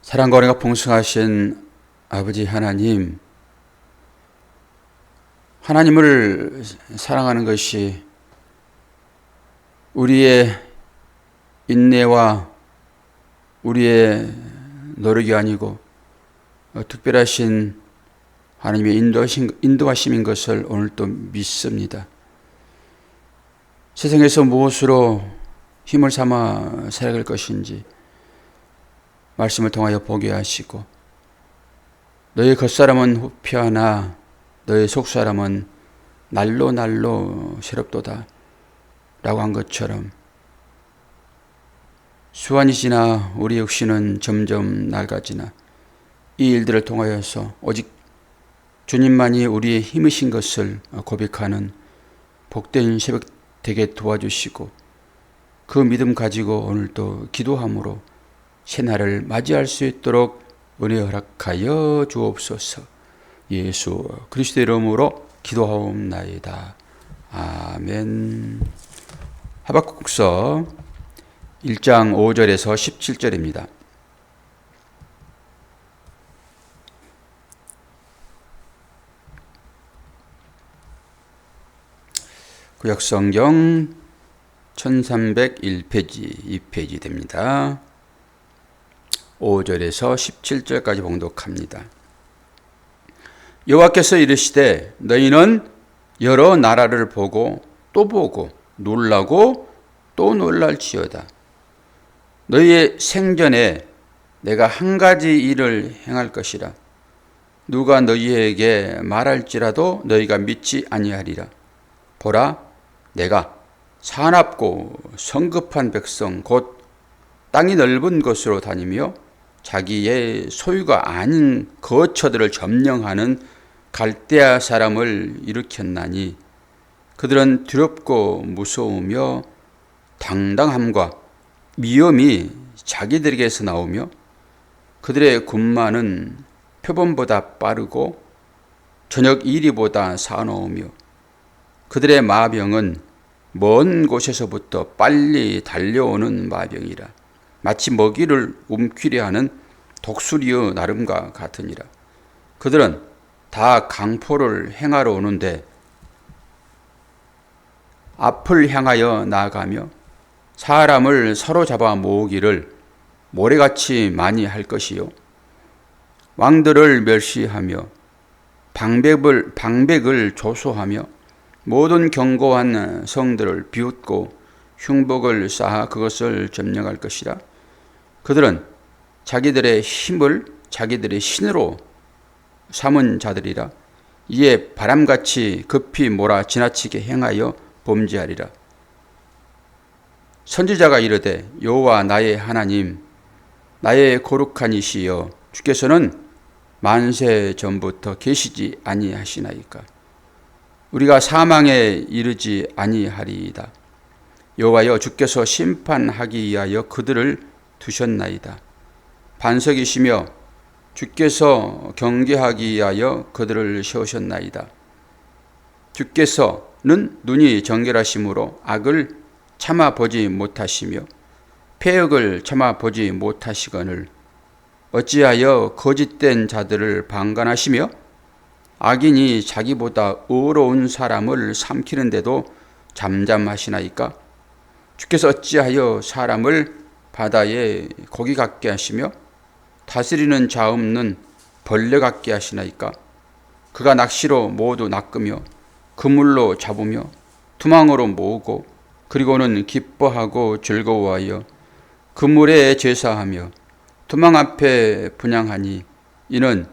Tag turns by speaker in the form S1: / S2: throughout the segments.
S1: 사랑과 은혜가 풍성하신 아버지 하나님, 하나님을 사랑하는 것이 우리의 인내와 우리의 노력이 아니고 특별하신 하나님의 인도하심인 것을 오늘도 믿습니다. 세상에서 무엇으로 힘을 삼아 살아갈 것인지 말씀을 통하여 보게 하시고, 너의 겉사람은 후피하나 너의 속사람은 날로 날로 새롭도다 라고 한 것처럼 수완이 지나 우리 역시는 점점 낡아지나 이 일들을 통하여서 오직 주님만이 우리의 힘이신 것을 고백하는 복된 새벽 되게 도와주시고, 그 믿음 가지고 오늘도 기도함으로 새날을 맞이할 수 있도록 은혜 허락하여 주옵소서. 예수 그리스도의 이름으로 기도하옵나이다. 아멘. 하박국서 1장 5절에서 17절입니다. 구약성경 1301페이지 2페이지 됩니다. 5절에서 17절까지 봉독합니다. 여호와께서 이르시되 너희는 여러 나라를 보고 또 보고 놀라고 또 놀랄지어다. 너희의 생전에 내가 한 가지 일을 행할 것이라. 누가 너희에게 말할지라도 너희가 믿지 아니하리라. 보라, 내가 사납고 성급한 백성 곧 땅이 넓은 곳으로 다니며 자기의 소유가 아닌 거처들을 점령하는 갈대아 사람을 일으켰나니 그들은 두렵고 무서우며 당당함과 위엄이 자기들에게서 나오며 그들의 군마는 표범보다 빠르고 저녁 이리보다 사나우며 그들의 마병은 먼 곳에서부터 빨리 달려오는 마병이라. 마치 먹이를 움키려 하는 독수리의 나름과 같으니라. 그들은 다 강포를 행하러 오는데 앞을 향하여 나아가며 사람을 사로잡아 모으기를 모래같이 많이 할 것이요, 왕들을 멸시하며 방백을 조소하며 모든 견고한 성들을 비웃고 흉복을 쌓아 그것을 점령할 것이라. 그들은 자기들의 힘을 자기들의 신으로 삼은 자들이라. 이에 바람같이 급히 몰아 지나치게 행하여 범죄하리라. 선지자가 이르되 여호와 나의 하나님, 나의 거룩한 이시여, 주께서는 만세 전부터 계시지 아니하시나이까. 우리가 사망에 이르지 아니하리이다. 여호와여, 주께서 심판하기 위하여 그들을 두셨나이다. 반석이시며 주께서 경계하기 위하여 그들을 세우셨나이다. 주께서는 눈이 정결하심으로 악을 참아보지 못하시며 패역을 참아보지 못하시거늘 어찌하여 거짓된 자들을 방관하시며 악인이 자기보다 의로운 사람을 삼키는데도 잠잠하시나이까? 주께서 어찌하여 사람을 바다에 고기 같게 하시며 다스리는 자 없는 벌레 같게 하시나이까? 그가 낚시로 모두 낚으며 그물로 잡으며 투망으로 모으고 그리고는 기뻐하고 즐거워하여 그물에 제사하며 투망 앞에 분향하니 이는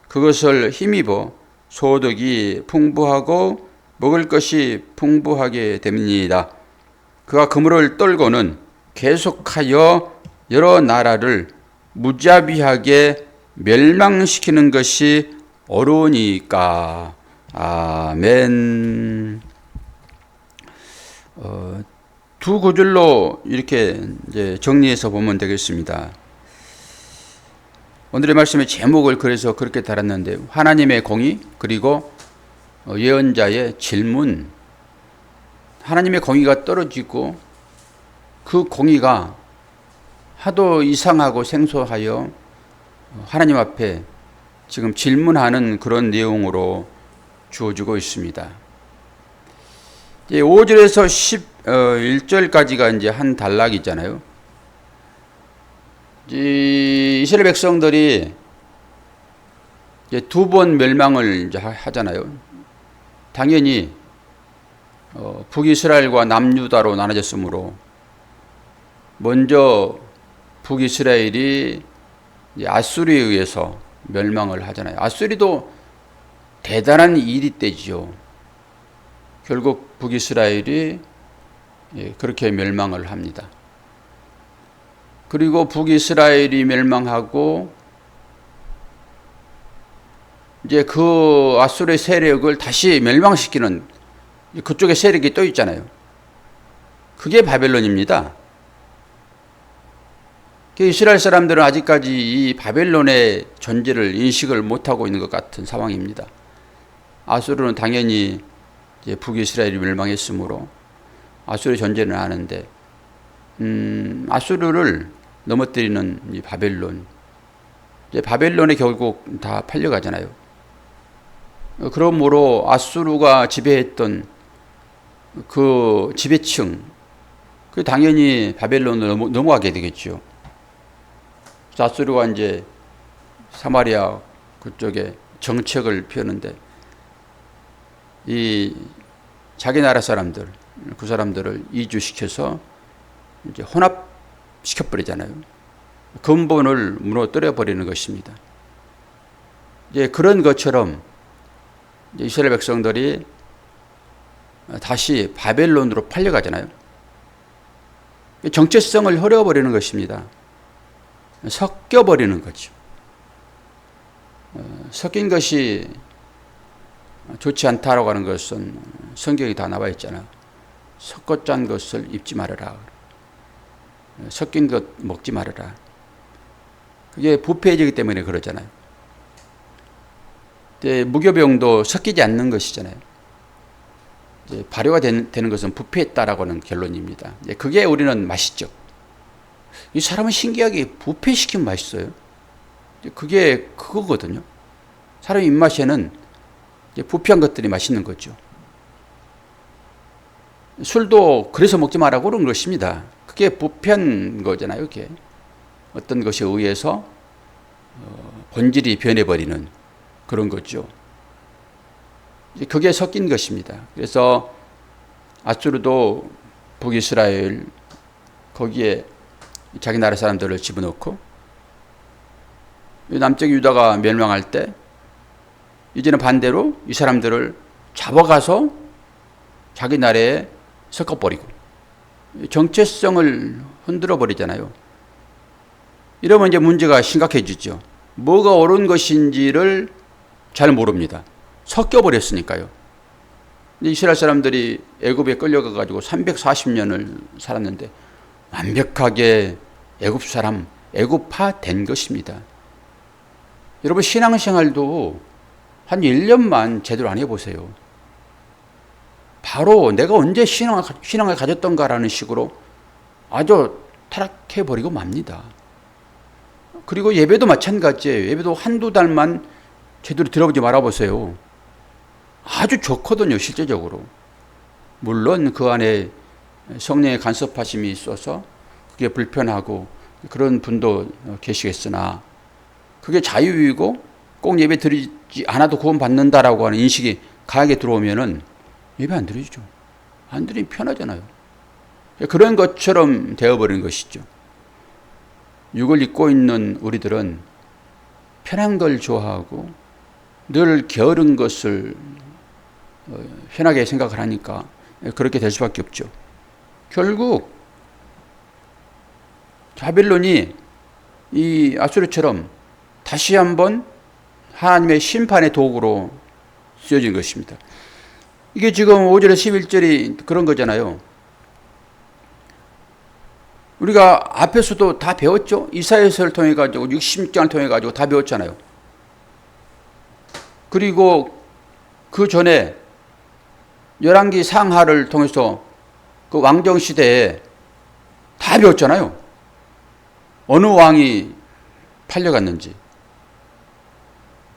S1: 그것을 힘입어 소득이 풍부하고 먹을 것이 풍부하게 됩니다. 그가 그물을 떨고는 계속하여 여러 나라를 무자비하게 멸망시키는 것이 어려우니까. 아멘. 두 구절로 이렇게 이제 정리해서 보면 되겠습니다. 오늘의 말씀의 제목을 그래서 그렇게 달았는데, 하나님의 공의 그리고 예언자의 질문. 하나님의 공의가 떨어지고 그 공의가 하도 이상하고 생소하여 하나님 앞에 지금 질문하는 그런 내용으로 주어지고 있습니다. 5절에서 11절까지가 이제 한 단락이잖아요. 이스라엘 백성들이 두 번 멸망을 이제 하잖아요. 당연히 북이스라엘과 남유다로 나눠졌으므로 먼저 북이스라엘이 아수리에 의해서 멸망을 하잖아요. 아수리도 대단한 일이 때지요. 결국 북이스라엘이 그렇게 멸망을 합니다. 그리고 북이스라엘이 멸망하고 이제 그 아수르의 세력을 다시 멸망시키는 그쪽에 세력이 또 있잖아요. 그게 바벨론입니다. 이스라엘 사람들은 아직까지 이 바벨론의 존재를 인식을 못하고 있는 것 같은 상황입니다. 아수르는 당연히 이제 북이스라엘이 멸망했으므로 아수르의 존재는 아는데 아수르를 넘어뜨리는 이 바벨론, 이제 바벨론에 결국 다 팔려가잖아요. 그러므로 아수르가 지배했던 그 지배층, 그 당연히 바벨론으로 넘어가게 되겠죠. 아수르가 이제 사마리아 그쪽에 정책을 펴는데 이 자기 나라 사람들, 그 사람들을 이주시켜서 이제 혼합시켜버리잖아요. 근본을 무너뜨려 버리는 것입니다. 이제 그런 것처럼 이제 이스라엘 백성들이 다시 바벨론으로 팔려가잖아요. 정체성을 흐려버리는 것입니다. 섞여버리는 거죠. 섞인 것이 좋지 않다라고 하는 것은 성경이 다 나와 있잖아요. 섞어 짠 것을 입지 말아라. 섞인 것 먹지 말아라. 그게 부패해지기 때문에 그러잖아요. 무교병도 섞이지 않는 것이잖아요. 이제 발효가 되는 것은 부패했다라고 하는 결론입니다. 그게 우리는 맛있죠. 이 사람은 신기하게 부패시키면 맛있어요. 그게 그거거든요. 사람 입맛에는 부패한 것들이 맛있는 거죠. 술도 그래서 먹지 말라고 그런 것입니다. 그게 부패한 거잖아요. 그게 어떤 것에 의해서 본질이 변해버리는 그런 거죠. 그게 섞인 것입니다. 그래서 아수르도 북이스라엘 거기에 자기 나라 사람들을 집어넣고 남쪽 유다가 멸망할 때 이제는 반대로 이 사람들을 잡아가서 자기 나라에 섞어버리고 정체성을 흔들어 버리잖아요. 이러면 이제 문제가 심각해지죠. 뭐가 옳은 것인지를 잘 모릅니다. 섞여버렸으니까요. 이스라엘 사람들이 애굽에 끌려가가지고 340년을 살았는데 완벽하게 애굽 사람, 애굽화 된 것입니다. 여러분 신앙생활도 한 1년만 제대로 안 해보세요. 바로 내가 언제 신앙을 가졌던가라는 식으로 아주 타락해버리고 맙니다. 그리고 예배도 마찬가지예요. 예배도 한두 달만 제대로 들어보지 말아보세요. 아주 좋거든요, 실제적으로. 물론 그 안에 성령의 간섭하심이 있어서 그게 불편하고 그런 분도 계시겠으나 그게 자유이고 꼭 예배 드리지 않아도 구원 받는다라고 하는 인식이 강하게 들어오면은 예배 안 드리죠. 안 드리면 편하잖아요. 그런 것처럼 되어버린 것이죠. 육을 입고 있는 우리들은 편한 걸 좋아하고 늘 게으른 것을 편하게 생각을 하니까 그렇게 될 수밖에 없죠. 결국 바벨론이 이 아수르처럼 다시 한번 하나님의 심판의 도구로 쓰여진 것입니다. 이게 지금 5절에 11절이 그런 거잖아요. 우리가 앞에서도 다 배웠죠. 이사야서를 통해 가지고 66장을 통해 가지고 다 배웠잖아요. 그리고 그 전에 열왕기 상하를 통해서 그 왕정 시대에 다 배웠잖아요. 어느 왕이 팔려갔는지,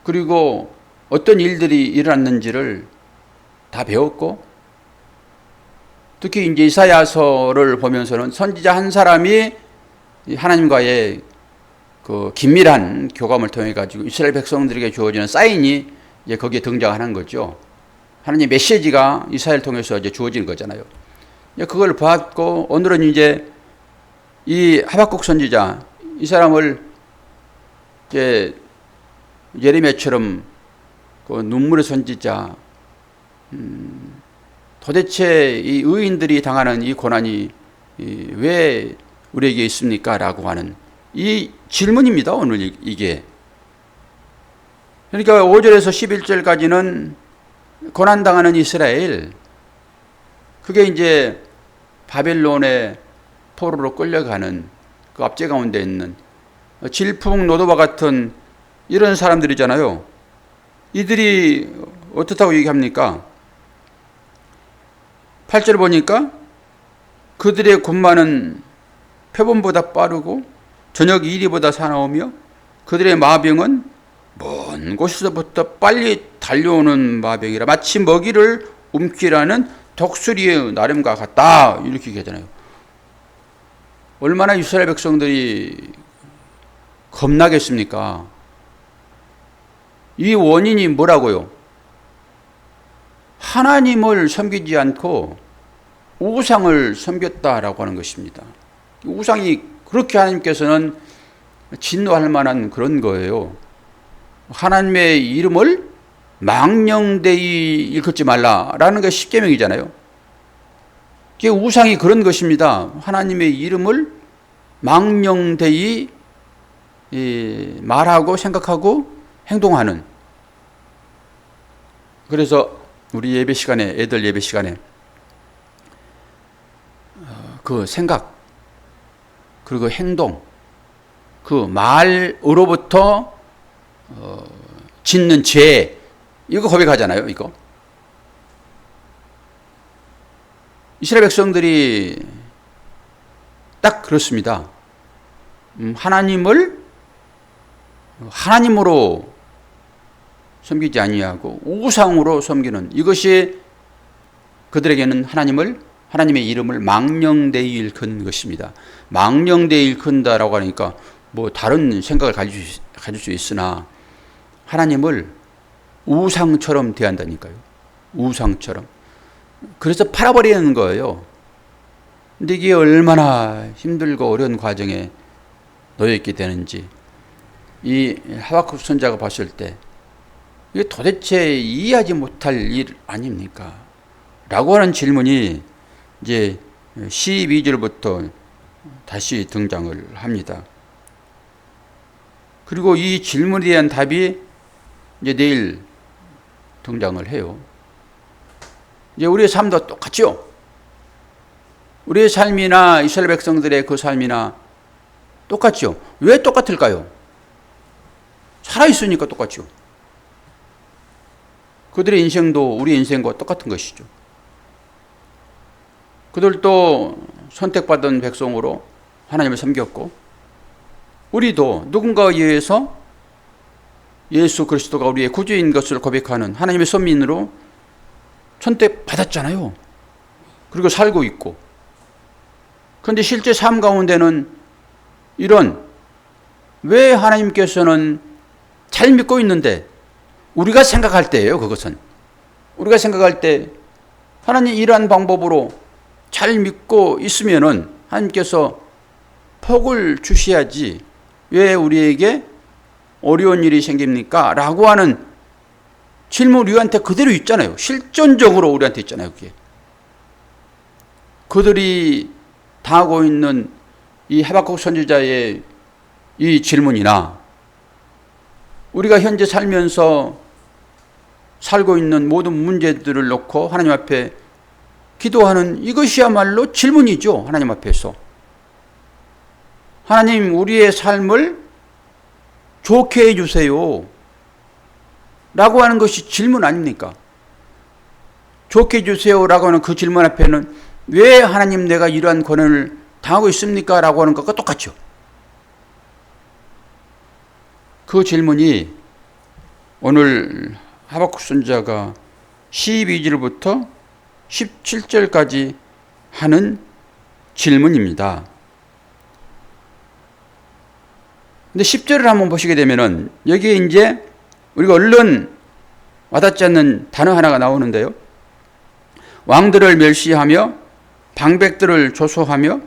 S1: 그리고 어떤 일들이 일어났는지를 다 배웠고, 특히 이제 이사야서를 보면서는 선지자 한 사람이 하나님과의 그 긴밀한 교감을 통해 가지고 이스라엘 백성들에게 주어지는 사인이 이제 거기에 등장하는 거죠. 하나님의 메시지가 이사야를 통해서 이제 주어지는 거잖아요. 그걸 봤고, 오늘은 이제 이 하박국 선지자, 이 사람을 이제 예레미야처럼 그 눈물의 선지자, 도대체 이 의인들이 당하는 이 고난이 왜 우리에게 있습니까? 라고 하는 이 질문입니다. 오늘 이게. 그러니까 5절에서 11절까지는 고난당하는 이스라엘, 그게 이제 바벨론의 포로로 끌려가는 그 압제 가운데 있는 질풍노도와 같은 이런 사람들이잖아요. 이들이 어떻다고 얘기합니까? 8절 보니까 그들의 군마는 표범보다 빠르고 저녁 이리보다 사나우며 그들의 마병은 먼 곳에서부터 빨리 달려오는 마병이라 마치 먹이를 움키라는 독수리의 나름과 같다, 이렇게 얘기하잖아요. 얼마나 이스라엘 백성들이 겁나겠습니까? 이 원인이 뭐라고요? 하나님을 섬기지 않고 우상을 섬겼다라고 하는 것입니다. 우상이 그렇게 하나님께서는 진노할 만한 그런 거예요. 하나님의 이름을 망령되이 일컫지 말라라는 게 십계명이잖아요. 이게 우상이 그런 것입니다. 하나님의 이름을 망령되이 말하고 생각하고 행동하는. 그래서 우리 예배 시간에, 애들 예배 시간에 그 생각, 그리고 행동, 그 말으로부터 짓는 죄, 이거 고백하잖아요. 이거 이스라엘 백성들이 딱 그렇습니다. 하나님을 하나님으로 섬기지 아니하고 우상으로 섬기는, 이것이 그들에게는 하나님의 이름을 망령되이 일컫는 것입니다. 망령되이 일컫는다라고 하니까 뭐 다른 생각을 가질 수 있으나 하나님을 우상처럼 대한다니까요. 우상처럼. 그래서 팔아버리는 거예요. 근데 이게 얼마나 힘들고 어려운 과정에 놓여있게 되는지 이 하박국 선지자가 봤을 때 이게 도대체 이해하지 못할 일 아닙니까? 라고 하는 질문이 이제 12절부터 다시 등장을 합니다. 그리고 이 질문에 대한 답이 이제 내일 등장을 해요. 이제 우리의 삶도 똑같죠? 우리의 삶이나 이스라엘 백성들의 그 삶이나 똑같죠? 왜 똑같을까요? 살아있으니까 똑같죠. 그들의 인생도 우리 인생과 똑같은 것이죠. 그들도 선택받은 백성으로 하나님을 섬겼고, 우리도 누군가에 의해서 예수 그리스도가 우리의 구주인 것을 고백하는 하나님의 선민으로 선택받았잖아요. 그리고 살고 있고. 그런데 실제 삶 가운데는 왜 하나님께서는 잘 믿고 있는데, 우리가 생각할 때예요. 그것은 우리가 생각할 때 하나님 이러한 방법으로 잘 믿고 있으면은 하나님께서 복을 주셔야지 왜 우리에게 어려운 일이 생깁니까? 라고 하는 질문 우리한테 그대로 있잖아요. 실존적으로 우리한테 있잖아요. 그게. 그들이 당하고 있는 이 하박국 선지자의 이 질문이나 우리가 현재 살고 있는 모든 문제들을 놓고 하나님 앞에 기도하는, 이것이야말로 질문이죠. 하나님 앞에서. 하나님, 우리의 삶을 좋게 해주세요 라고 하는 것이 질문 아닙니까? 좋게 해주세요 라고 하는 그 질문 앞에는 왜 하나님 내가 이러한 고난을 당하고 있습니까? 라고 하는 것과 똑같죠. 그 질문이 오늘 하박국 선지자가 12절부터 17절까지 하는 질문입니다. 근데 10절을 한번 보시게 되면은 여기에 이제 우리가 얼른 와닿지 않는 단어 하나가 나오는데요. 왕들을 멸시하며 방백들을 조소하며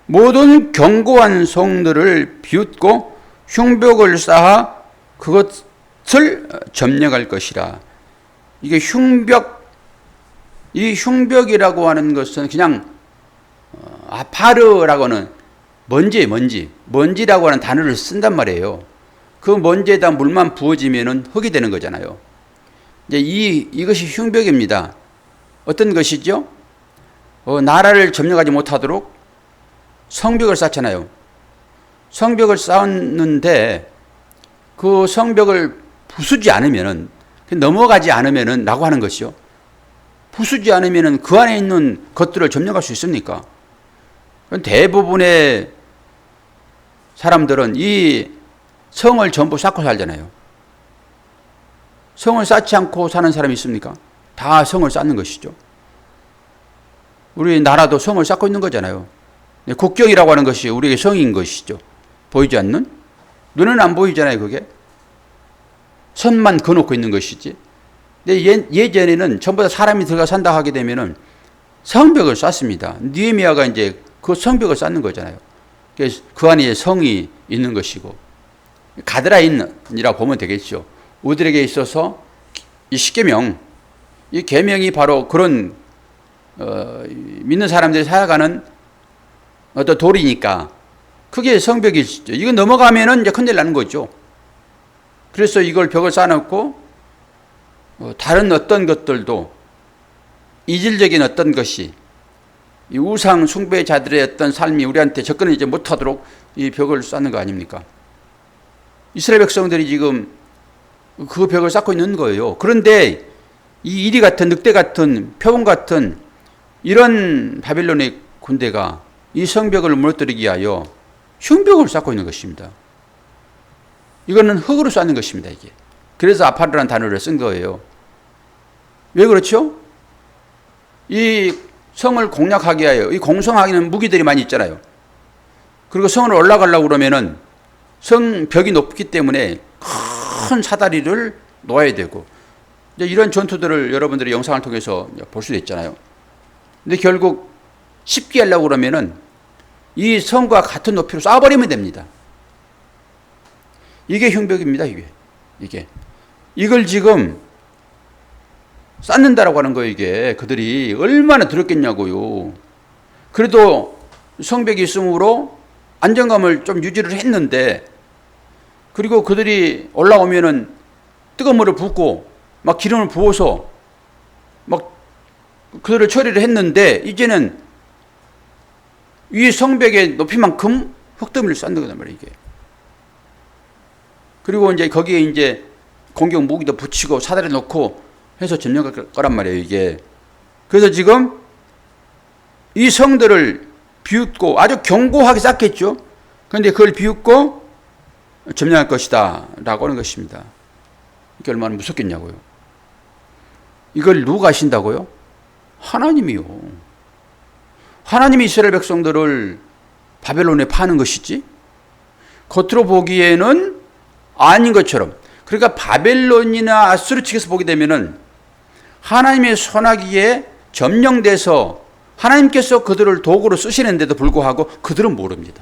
S1: 모든 견고한 성들을 비웃고 흉벽을 쌓아 그것을 점령할 것이라. 이게 이 흉벽이라고 하는 것은 그냥 아파르라고는 먼지라고 하는 단어를 쓴단 말이에요. 그 먼지에다 물만 부어지면은 흙이 되는 거잖아요. 이제 이것이 흉벽입니다. 어떤 것이죠? 나라를 점령하지 못하도록 성벽을 쌓잖아요. 성벽을 쌓았는데 그 성벽을 부수지 않으면은, 넘어가지 않으면은 라고 하는 것이요. 부수지 않으면은 그 안에 있는 것들을 점령할 수 있습니까? 대부분의 사람들은 이 성을 전부 쌓고 살잖아요. 성을 쌓지 않고 사는 사람이 있습니까? 다 성을 쌓는 것이죠. 우리 나라도 성을 쌓고 있는 거잖아요. 국경이라고 하는 것이 우리에게 성인 것이죠. 보이지 않는? 눈에는 안 보이잖아요, 그게. 선만 그어놓고 있는 것이지. 근데 예전에는 전부 다 사람이 들어가 산다 하게 되면은 성벽을 쌓습니다. 느헤미야가 이제 그 성벽을 쌓는 거잖아요. 그래서 그 안에 성이 있는 것이고, 가드라인이라고 보면 되겠죠. 우리들에게 있어서 이 십계명, 이 계명이 바로 그런 믿는 사람들이 살아가는 어떤 도리니까 그게 성벽이죠. 이거 넘어가면은 이제 큰일 나는 거죠. 그래서 이걸 벽을 쌓아놓고 다른 어떤 것들도 이질적인 어떤 것이 이 우상 숭배자들의 어떤 삶이 우리한테 접근을 이제 못하도록 이 벽을 쌓는 거 아닙니까? 이스라엘 백성들이 지금 그 벽을 쌓고 있는 거예요. 그런데 이 이리 같은 늑대 같은 표범 같은 이런 바빌론의 군대가 이 성벽을 무너뜨리기 위하여 흉벽을 쌓고 있는 것입니다. 이거는 흙으로 쌓는 것입니다, 이게. 그래서 아파르라는 단어를 쓴 거예요. 왜 그렇죠? 이 성을 공략하기 위하여, 이 공성하기는 무기들이 많이 있잖아요. 그리고 성을 올라가려고 그러면은 성벽이 높기 때문에 큰 사다리를 놓아야 되고, 이제 이런 전투들을 여러분들이 영상을 통해서 볼 수도 있잖아요. 근데 결국 쉽게 하려고 그러면은 이 성과 같은 높이로 쌓아버리면 됩니다. 이게 흉벽입니다, 이게. 이걸 지금 쌓는다라고 하는 거예요, 이게. 그들이 얼마나 두렵겠냐고요. 그래도 성벽이 있으므로 안정감을 좀 유지를 했는데, 그리고 그들이 올라오면은 뜨거운 물을 붓고 막 기름을 부어서 막 그들을 처리를 했는데, 이제는 이 성벽의 높이만큼 흙더미를 쌓는 거단 말이에요, 이게. 그리고 이제 거기에 이제 공격 무기도 붙이고 사다리 놓고 해서 점령할 거란 말이에요, 이게. 그래서 지금 이 성들을 비웃고 아주 견고하게 쌓겠죠. 그런데 그걸 비웃고 점령할 것이다 라고 하는 것입니다. 이게 얼마나 무섭겠냐고요. 이걸 누가 하신다고요? 하나님이요. 하나님이 이스라엘 백성들을 바벨론에 파는 것이지, 겉으로 보기에는 아닌 것처럼. 그러니까 바벨론이나 아수르 측에서 보게 되면은 하나님의 손아귀에 점령돼서 하나님께서 그들을 도구로 쓰시는데도 불구하고 그들은 모릅니다.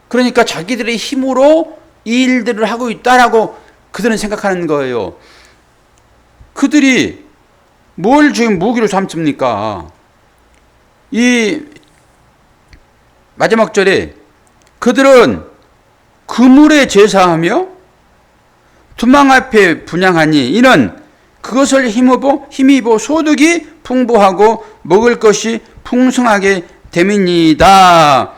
S1: 그러니까 자기들의 힘으로 이 일들을 하고 있다라고 그들은 생각하는 거예요. 그들이 뭘 지금 무기로 삼습니까? 이 마지막 절에 그들은 그물에 제사하며 투망 앞에 분향하니 이는 그것을 힘입어 소득이 풍부하고 먹을 것이 풍성하게 됨이니이다.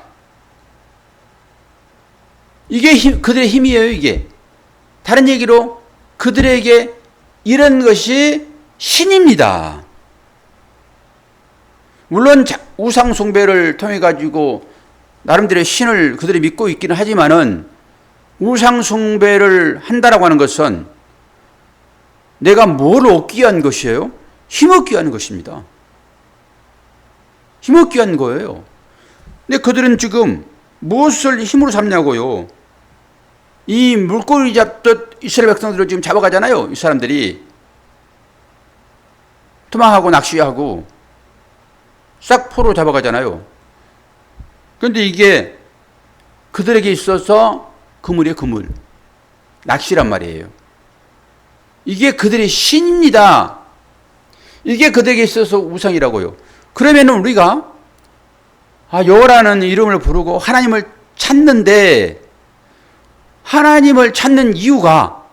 S1: 이게 그들의 힘이에요, 이게. 다른 얘기로 그들에게 이런 것이 신입니다. 물론 우상 숭배를 통해 가지고 나름대로 신을 그들이 믿고 있기는 하지만은 우상 숭배를 한다라고 하는 것은 내가 뭘 얻기 위한 것이에요? 힘없기 위한 것입니다. 힘없기 위한 거예요. 근데 그들은 지금 무엇을 힘으로 삼냐고요? 이 물고기 잡듯 이스라엘 백성들을 지금 잡아가잖아요. 이 사람들이 도망하고 낚시하고 싹 포로 잡아가잖아요. 그런데 이게 그들에게 있어서 그물이에요, 그물. 낚시란 말이에요. 이게 그들의 신입니다. 이게 그들에게 있어서 우상이라고요. 그러면 우리가 여호와라는 이름을 부르고 하나님을 찾는데 하나님을 찾는 이유가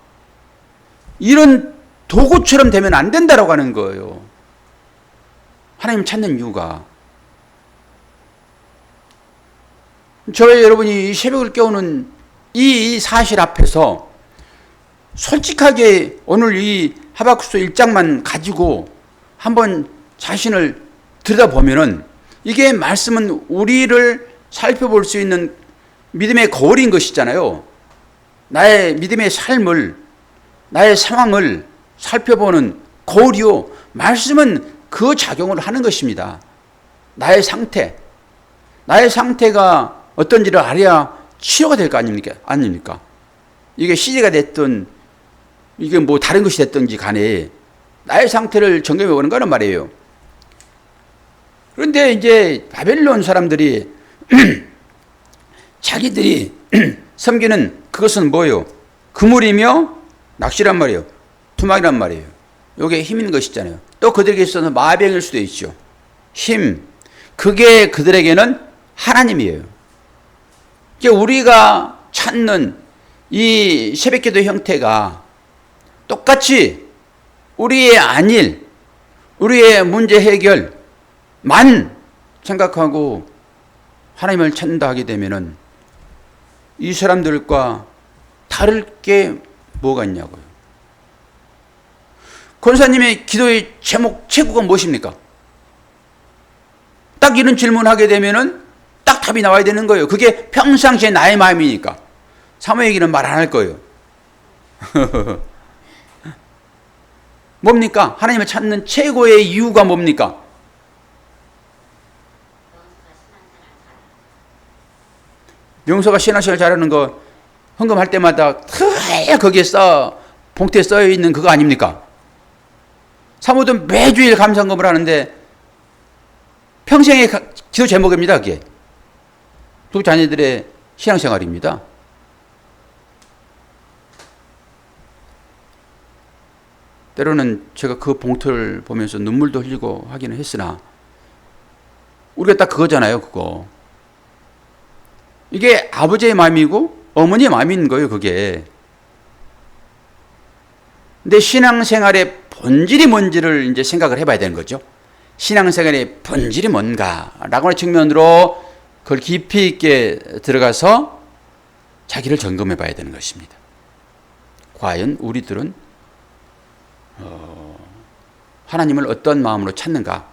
S1: 이런 도구처럼 되면 안 된다라고 하는 거예요. 하나님 찾는 이유가. 저희 여러분이 이 새벽을 깨우는 이 사실 앞에서 솔직하게 오늘 이 하박국서 1장만 가지고 한번 자신을 들여다보면은 이게 말씀은 우리를 살펴볼 수 있는 믿음의 거울인 것이잖아요. 나의 믿음의 삶을, 나의 상황을 살펴보는 거울이요. 말씀은 그 작용을 하는 것입니다. 나의 상태가 어떤지를 알아야 치료가 될 거 아닙니까? 이게 CG가 됐든 이게 뭐 다른 것이 됐든지 간에 나의 상태를 점검해 보는 거란 말이에요. 그런데 이제 바벨론 사람들이 자기들이 섬기는 그것은 뭐예요? 그물이며 낚시란 말이에요. 투막이란 말이에요. 이게 힘 있는 것이잖아요. 또 그들에게 있어서 마병일 수도 있죠. 힘. 그게 그들에게는 하나님이에요. 이제 우리가 찾는 이 새벽기도 형태가 똑같이 우리의 안일, 우리의 문제 해결만 생각하고 하나님을 찾는다 하게 되면은 이 사람들과 다를 게 뭐가 있냐고요. 권사님의 기도의 제구가 무엇입니까? 딱 이런 질문하게 되면은 딱 답이 나와야 되는 거예요. 그게 평상시에 나의 마음이니까. 사모에게는 말 안 할 거예요. 뭡니까? 하나님을 찾는 최고의 이유가 뭡니까? 명서가 신앙생활 잘하는 거 헌금할 때마다 거기에 봉투에 써 있는 그거 아닙니까? 사모든 매주일 감사헌금을 하는데 평생의 기도 제목입니다. 그게 두 자녀들의 신앙생활입니다. 때로는 제가 그 봉투를 보면서 눈물도 흘리고 하기는 했으나 우리가 딱 그거잖아요. 그거 이게 아버지의 마음이고 어머니의 마음인 거예요. 그게. 근데 신앙생활의 본질이 뭔지를 이제 생각을 해봐야 되는 거죠. 신앙생활의 본질이 뭔가라고 하는 측면으로 그걸 깊이 있게 들어가서 자기를 점검해 봐야 되는 것입니다. 과연 우리들은 하나님을 어떤 마음으로 찾는가?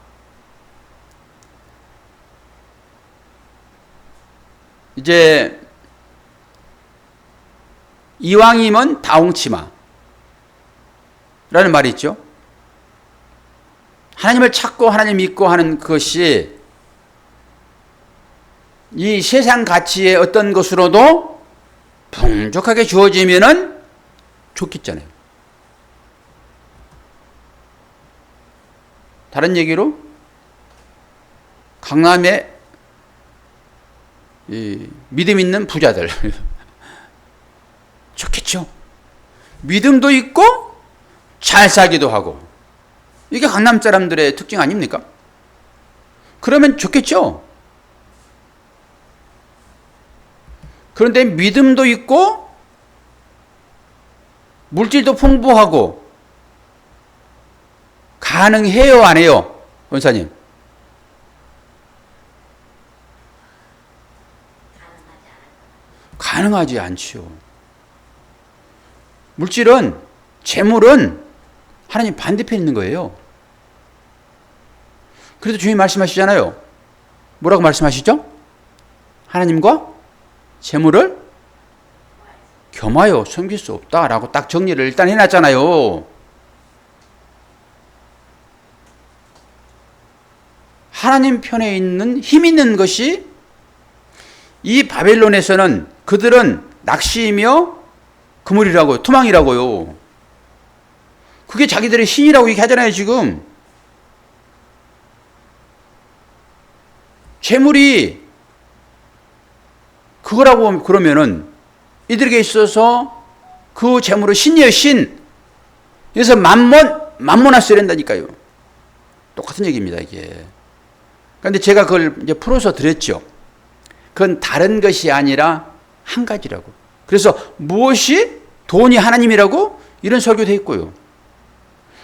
S1: 이제 이왕이면 다홍치마 라는 말이 있죠. 하나님을 찾고 하나님 믿고 하는 것이 이 세상 가치의 어떤 것으로도 풍족하게 주어지면은 좋겠잖아요. 다른 얘기로 강남에 이 믿음 있는 부자들 좋겠죠. 믿음도 있고 잘 살기도 하고 이게 강남 사람들의 특징 아닙니까? 그러면 좋겠죠. 그런데 믿음도 있고 물질도 풍부하고 가능해요, 안 해요? 원사님. 가능하지 않지요. 물질은, 재물은 하나님 반대편에 있는 거예요. 그래도 주님 말씀하시잖아요. 뭐라고 말씀하시죠? 하나님과 재물을 겸하여 섬길 수 없다라고 딱 정리를 일단 해놨잖아요. 하나님 편에 있는 힘 있는 것이 이 바벨론에서는 그들은 낚시이며 그물이라고요. 투망이라고요. 그게 자기들의 신이라고 얘기하잖아요, 지금. 재물이 그거라고 그러면은 이들에게 있어서 그 재물은 신이에요, 신. 그래서 만몬하스야 된다니까요. 똑같은 얘기입니다, 이게. 그런데 제가 그걸 이제 풀어서 드렸죠. 그건 다른 것이 아니라 한 가지라고. 그래서 무엇이 돈이 하나님이라고? 이런 설교도 했고요.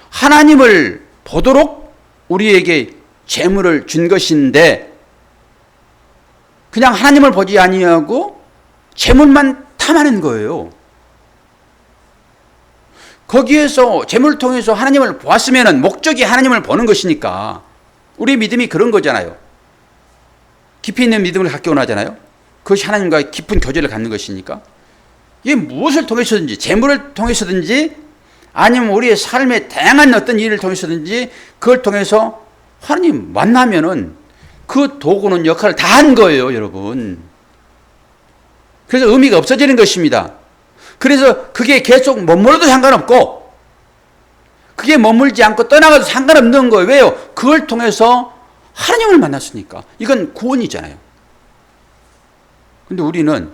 S1: 하나님을 보도록 우리에게 재물을 준 것인데 그냥 하나님을 보지 아니하고 재물만 탐하는 거예요. 거기에서 재물을 통해서 하나님을 보았으면 목적이 하나님을 보는 것이니까 우리 믿음이 그런 거잖아요. 깊이 있는 믿음을 갖기 원하잖아요. 그것이 하나님과 깊은 교제를 갖는 것이니까 이게 무엇을 통해서든지 재물을 통해서든지 아니면 우리의 삶의 다양한 어떤 일을 통해서든지 그걸 통해서 하나님 만나면은 그 도구는 역할을 다 한 거예요, 여러분. 그래서 의미가 없어지는 것입니다. 그래서 그게 계속 머물러도 상관없고 그게 머물지 않고 떠나가도 상관없는 거예요. 왜요? 그걸 통해서 하나님을 만났으니까. 이건 구원이잖아요. 근데 우리는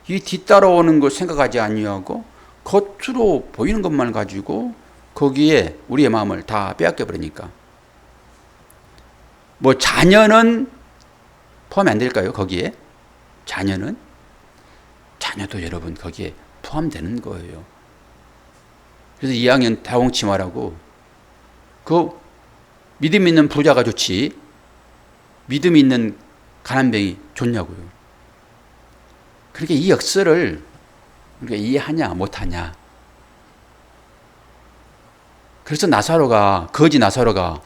S1: 이 뒤따라오는 걸 생각하지 아니하고 겉으로 보이는 것만 가지고 거기에 우리의 마음을 다 빼앗겨 버리니까. 뭐 자녀는 포함이 안 될까요? 거기에? 자녀는? 자녀도 여러분 거기에 포함되는 거예요. 그래서 2학년 다홍치마라고 그 믿음 있는 부자가 좋지 믿음 있는 가난뱅이 좋냐고요. 그러니까 이 역설을 우리가 이해하냐 못하냐. 그래서 나사로가 거지 나사로가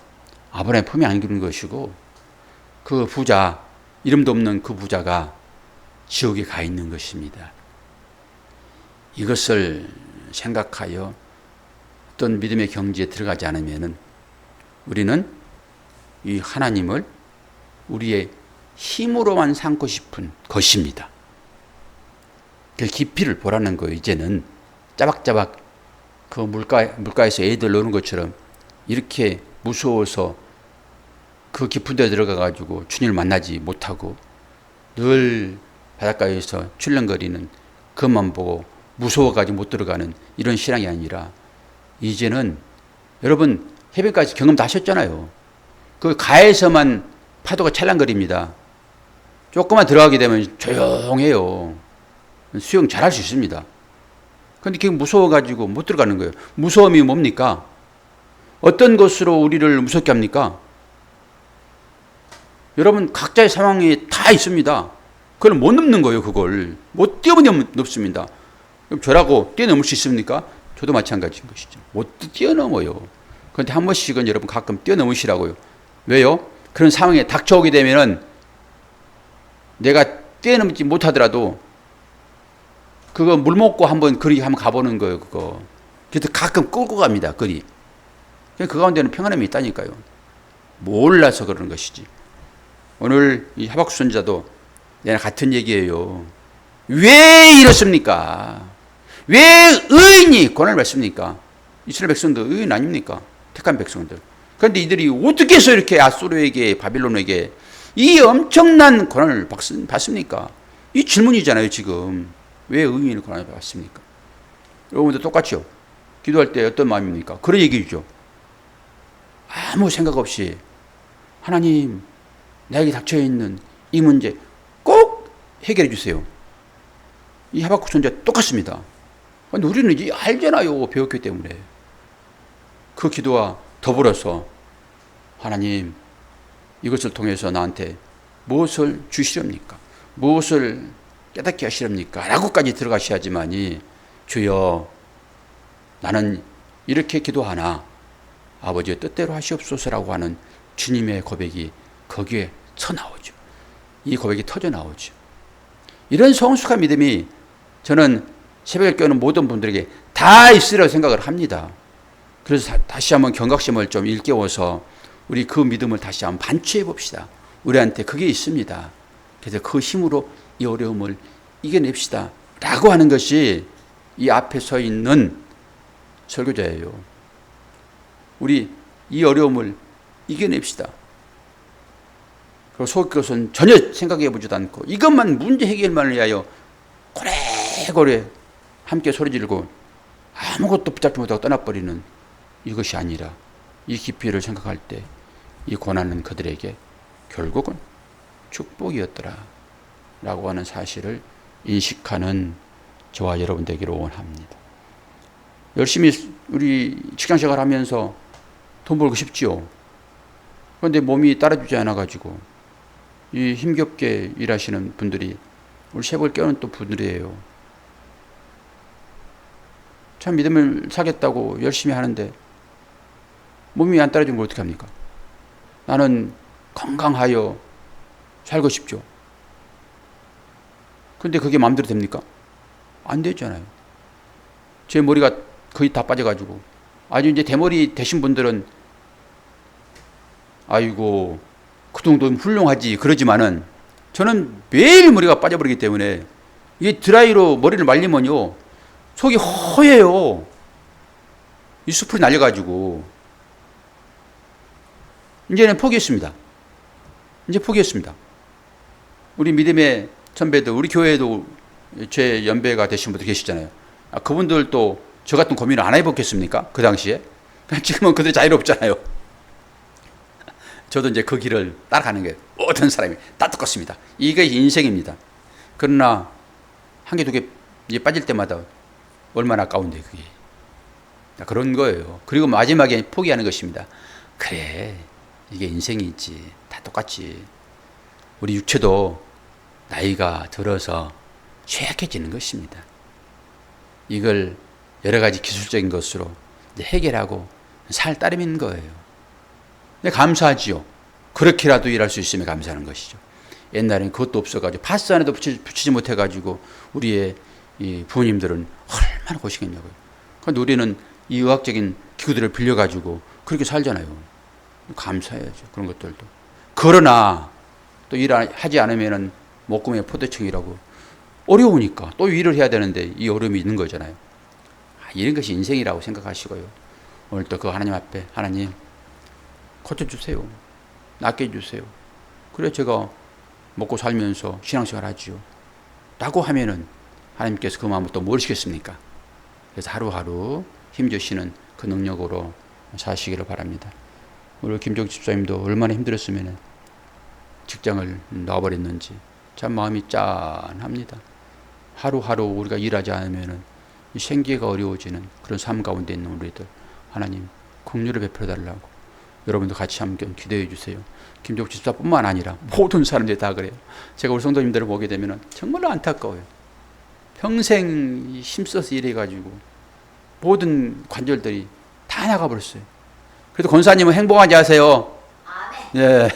S1: 아브라함의 품에 안기는 것이고 그 부자 이름도 없는 그 부자가 지옥에 가 있는 것입니다. 이것을 생각하여 어떤 믿음의 경지에 들어가지 않으면 우리는 이 하나님을 우리의 힘으로만 삼고 싶은 것입니다. 그 깊이를 보라는 거예요. 이제는 짜박짜박 그 물가에서 애들 노는 것처럼 이렇게 무서워서 그 깊은 데 들어가 가지고 주님을 만나지 못하고 늘 바닷가에서 출렁거리는 그것만 보고 무서워가지고 못 들어가는 이런 신앙이 아니라 이제는 여러분 해변까지 경험 다 하셨잖아요. 그 가에서만 파도가 찰랑거립니다. 조금만 들어가게 되면 조용해요. 수영 잘할 수 있습니다. 그런데 그게 무서워가지고 못 들어가는 거예요. 무서움이 뭡니까? 어떤 것으로 우리를 무섭게 합니까? 여러분 각자의 상황이 다 있습니다. 그걸 못 넘는 거예요. 그걸 못 뛰어넘습니다. 그럼 저라고 뛰어넘을 수 있습니까? 저도 마찬가지인 것이죠. 못 뛰어넘어요. 그런데 한 번씩은 여러분 가끔 뛰어넘으시라고요. 왜요? 그런 상황에 닥쳐오게 되면은 내가 뛰어넘지 못하더라도 그거 물 먹고 한번 거리 한번 가보는 거예요. 그거. 그래서 가끔 끌고 갑니다. 거리. 그 가운데는 평안함이 있다니까요. 몰라서 그러는 것이지. 오늘 이 하박국 선지자도 내가 같은 얘기예요. 왜 이렇습니까? 왜 의인이 고난을 받습니까? 이스라엘 백성도 의인 아닙니까? 택한 백성들. 그런데 이들이 어떻게 해서 이렇게 아수르에게 바빌론에게 이 엄청난 고난을 받습니까? 이 질문이잖아요, 지금. 왜 의인이 고난을 받습니까? 여러분도 똑같죠? 기도할 때 어떤 마음입니까? 그런 얘기죠. 아무 생각 없이 하나님 나에게 닥쳐있는 이 문제 꼭 해결해 주세요. 이 하박국 선지자 똑같습니다. 근데 우리는 이제 알잖아요. 배웠기 때문에. 그 기도와 더불어서 하나님 이것을 통해서 나한테 무엇을 주시렵니까? 무엇을 깨닫게 하시렵니까? 라고까지 들어가셔야지만이 주여 나는 이렇게 기도하나 아버지의 뜻대로 하시옵소서라고 하는 주님의 고백이 거기에 쳐 나오죠. 이 고백이 터져 나오죠. 이런 성숙한 믿음이 저는 새벽에 깨우는 모든 분들에게 다 있으리라고 생각을 합니다. 그래서 다시 한번 경각심을 좀 일깨워서 우리 그 믿음을 다시 한번 반추해 봅시다. 우리한테 그게 있습니다. 그래서 그 힘으로 이 어려움을 이겨냅시다. 라고 하는 것이 이 앞에 서 있는 설교자예요. 우리 이 어려움을 이겨냅시다. 그리고 속의 것은 전혀 생각해 보지도 않고 이것만 문제 해결만을 위하여 고래고래 함께 소리 지르고 아무것도 붙잡지 못하고 떠나버리는 이것이 아니라 이 깊이를 생각할 때 이 고난은 그들에게 결국은 축복이었더라 라고 하는 사실을 인식하는 저와 여러분 되기를 원합니다. 열심히 우리 직장생활 하면서 돈 벌고 싶지요. 그런데 몸이 따라주지 않아가지고 이 힘겹게 일하시는 분들이 우리 셰프를 깨우는 또 분들이에요. 참 믿음을 사겠다고 열심히 하는데 몸이 안 따라주면 어떻게 합니까? 나는 건강하여 살고 싶죠. 근데 그게 마음대로 됩니까? 안 되잖아요. 제 머리가 거의 다 빠져가지고 아주 이제 대머리 되신 분들은 아이고 그 정도면 훌륭하지 그러지만은 저는 매일 머리가 빠져버리기 때문에 이게 드라이로 머리를 말리면요 속이 허해요. 이 수풀이 날려가지고 이제는 포기했습니다. 이제 포기했습니다. 우리 믿음의 선배들, 우리 교회에도 제 연배가 되신 분들 계시잖아요. 그분들도 저 같은 고민을 안 해봤겠습니까? 그 당시에. 지금은 그들 자유롭잖아요. 저도 이제 그 길을 따라가는 게 모든 사람이 다 똑같습니다. 이게 인생입니다. 그러나 한 개, 두 개 빠질 때마다 얼마나 아까운데 그게. 그런 거예요. 그리고 마지막에 포기하는 것입니다. 그래, 이게 인생이지. 다 똑같지. 우리 육체도 나이가 들어서 쇠약해지는 것입니다. 이걸 여러 가지 기술적인 것으로 해결하고 살 따름인 거예요. 근데 감사하지요. 그렇게라도 일할 수 있으면 감사하는 것이죠. 옛날엔 그것도 없어가지고 파스 안에도 붙이지 못해가지고 우리의 이 부모님들은 얼마나 고생했냐고요. 그런데 우리는 이 의학적인 기구들을 빌려가지고 그렇게 살잖아요. 감사해야죠. 그런 것들도. 그러나 또 일하지 않으면은 목금의 포도청이라고 어려우니까 또 일을 해야 되는데 이 어려움이 있는 거잖아요. 이런 것이 인생이라고 생각하시고요. 오늘 또 그 하나님 앞에 하나님 고쳐주세요. 낫게 해주세요. 그래 제가 먹고 살면서 신앙생활 하지요. 라고 하면은 하나님께서 그 마음을 또 뭘 시켰습니까? 그래서 하루하루 힘주시는 그 능력으로 사시기를 바랍니다. 우리 김종 집사님도 얼마나 힘들었으면 직장을 놔버렸는지 참 마음이 짠합니다. 하루하루 우리가 일하지 않으면 생계가 어려워지는 그런 삶 가운데 있는 우리들 하나님 긍휼을 베풀어 달라고 여러분도 같이 함께 기도해 주세요. 김종 집사뿐만 아니라 모든 사람들이 다 그래요. 제가 우리 성도님들을 보게 되면 정말로 안타까워요. 평생 힘써서 일해가지고 모든 관절들이 다 나가버렸어요. 그래도 권사님은 행복하지 하세요. 예.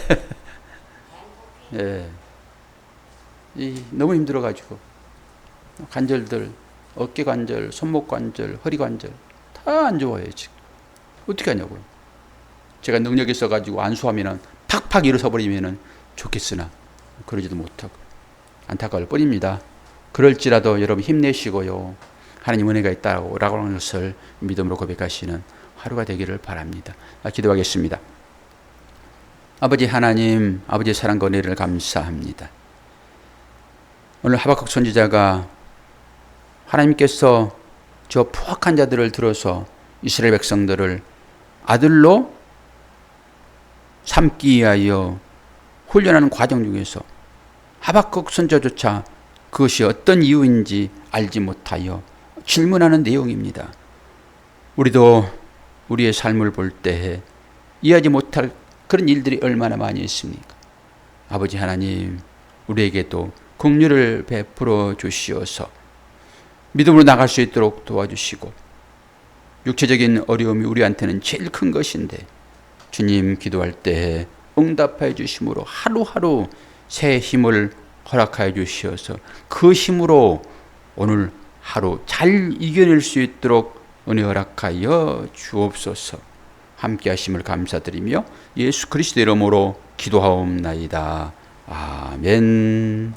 S1: 예. 너무 힘들어가지고 관절들, 어깨 관절, 손목 관절, 허리 관절 다 안 좋아요 지금. 어떻게 하냐고요. 제가 능력이 있어가지고 안수하면은 팍팍 일어서 버리면은 좋겠으나 그러지도 못하고 안타까울 뿐입니다. 그럴지라도 여러분 힘내시고요. 하나님 은혜가 있다고 하는 것을 믿음으로 고백하시는 하루가 되기를 바랍니다. 기도하겠습니다. 아버지 하나님, 아버지의 사랑과 은혜를 감사합니다. 오늘 하박국 선지자가 하나님께서 저 포악한 자들을 들어서 이스라엘 백성들을 아들로 삼기 위하여 훈련하는 과정 중에서 하박국 선지자조차 그것이 어떤 이유인지 알지 못하여 질문하는 내용입니다. 우리도 우리의 삶을 볼 때 이해하지 못할 그런 일들이 얼마나 많이 있습니까? 아버지 하나님, 우리에게도 긍휼을 베풀어 주시어서 믿음으로 나갈 수 있도록 도와주시고 육체적인 어려움이 우리한테는 제일 큰 것인데 주님 기도할 때 응답하여 주심으로 하루하루 새 힘을 허락하여 주시어서 그 힘으로 오늘 하루 잘 이겨낼 수 있도록 은혜 허락하여 주옵소서. 함께 하심을 감사드리며 예수 그리스도 이름으로 기도하옵나이다. 아멘.